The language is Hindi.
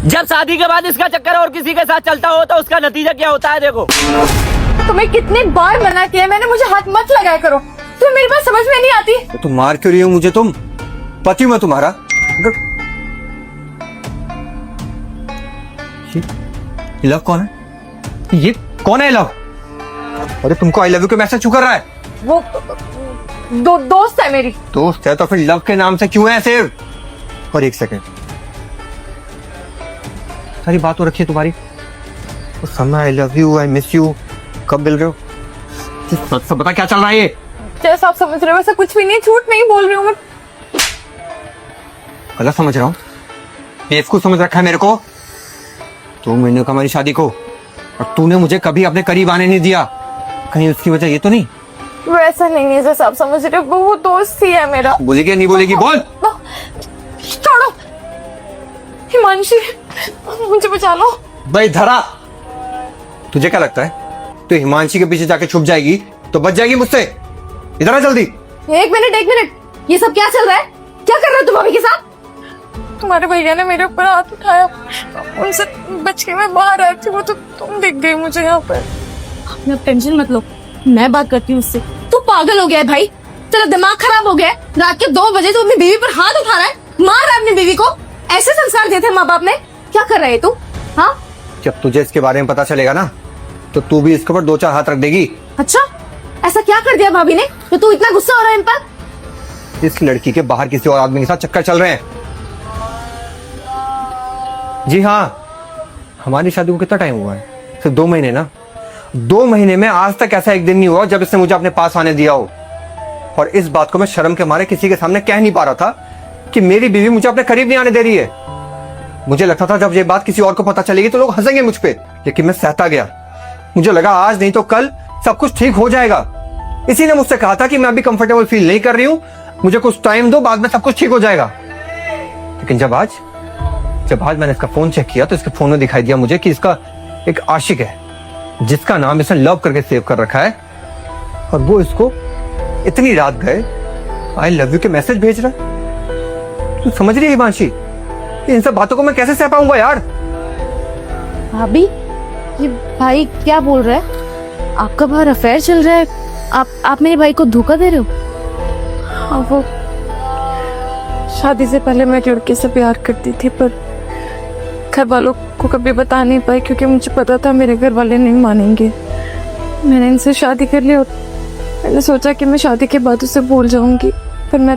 जब शादी के बाद इसका चक्कर और किसी के साथ चलता हो तो उसका नतीजा क्या होता है देखो। तुम्हें कितनी बार मना किया मैंने, मुझे हाथ मत लगाया करो। तुम मेरी बात समझ में नहीं आती। तो तुम मार क्यों रही हो मुझे? तुम पति मैं तुम्हारा। लव कौन है? ये कौन है लव? अरे तुमको आई लव यू के मैसेज क्यों कर रहा है? वो दोस्त है मेरी। दोस्त है तो फिर लव के नाम से क्यों है सेव? और एक सेकंड, सारी बात तो रखी है तुम्हारी। उस समय I love you, I miss you कब मिल रहे हो? सब बता क्या चल रहा है ये? जैसा आप समझ रहे हो वैसा कुछ भी नहीं, झूठ नहीं बोल रही हूँ मैं। गलत समझ रहा हूँ? बेवकूफ समझ रखा है मेरे को? 2 महीने का हमारी शादी को और तूने मुझे कभी अपने करीब आने नहीं दिया। कहीं उसकी वजह ये तो नहीं? वैसा नहीं है जैसा आप समझ रहे हो, वो दोस्त ही है मेरा। बोलेगी नहीं बोलेगी? बोल। छोड़ो हिमांशी, मुझे बचा लो। भाई धरा, तुझे क्या लगता है तू हिमांशी के पीछे जाके छुप जाएगी तो बच जाएगी मुझसे? इधर आ जल्दी। एक मिनट, ये सब क्या चल रहा है? क्या कर रहे हो तुम अभी के साथ? तुम्हारे भैया ने मेरे ऊपर हाथ उठाया, उनसे बच के मैं बाहर आई थी, वो तो तुम दिख गई मुझे यहाँ पर। आप टेंशन मत लो, मैं बात करती हूँ उससे। तू पागल हो गया है भाई, तेरा दिमाग खराब हो गया है। रात के 2 बजे तू अपनी बीवी पर हाथ उठा रहा है, मार रहा है अपनी बीवी को। ऐसे संस्कार दिए थे माँ बाप ने? क्या कर रहे है तू? हाँ, जब तुझे इसके बारे में पता चलेगा ना तो तू भी इसके ऊपर 2-4 हाथ रख देगी। अच्छा ऐसा क्या कर दिया भाभी ने तो तू इतना गुस्सा हो रहा है इन पर? इस लड़की के बाहर किसी और आदमी के साथ चक्कर चल रहे हैं। जी हाँ, हमारी शादी को कितना टाइम हुआ है? सिर्फ 2 महीने ना। 2 महीने में आज तक ऐसा एक दिन नहीं हुआ जब इसने मुझे अपने पास आने दिया हो। और इस बात को मैं शर्म के मारे किसी के सामने कह नहीं पा रहा था कि मेरी बीवी मुझे अपने करीब नहीं आने दे रही है। मुझे लगता था जब ये बात किसी और को पता चलेगी तो लोग हंसेंगे मुझ पे, लेकिन मैं सहता गया। मुझे लगा आज नहीं तो कल सब कुछ ठीक हो जाएगा। इसी ने मुझसे कहा था कि मैं अभी कंफर्टेबल फील नहीं कर रही हूं, मुझे कुछ टाइम दो, बाद में सब कुछ ठीक हो जाएगा। लेकिन जब आज मैंने इसका फोन चेक किया तो इसके फोन में दिखाई दिया मुझे कि इसका एक आशिक है जिसका नाम इसने लव करके सेव कर रखा है, और वो इसको इतनी रात गए आई लव यू के मैसेज भेज रहा है। तू समझ रही है हिमांशी, इन सब बातों को मैं कैसे सह पाऊंगा यार? भाभी, ये भाई क्या बोल रहा है? आपका बाहर अफेयर चल रहा है? आप मेरे भाई को धोखा दे रहे हो? हाँ, वो शादी से पहले मैं एक लड़के से प्यार करती थी, पर घर वालों को कभी बता नहीं पाई क्योंकि मुझे पता था मेरे घर वाले नहीं मानेंगे। मैंने इनसे शादी कर ली और मैंने सोचा कि मैं शादी के बाद उसे भूल जाऊंगी, पर मैं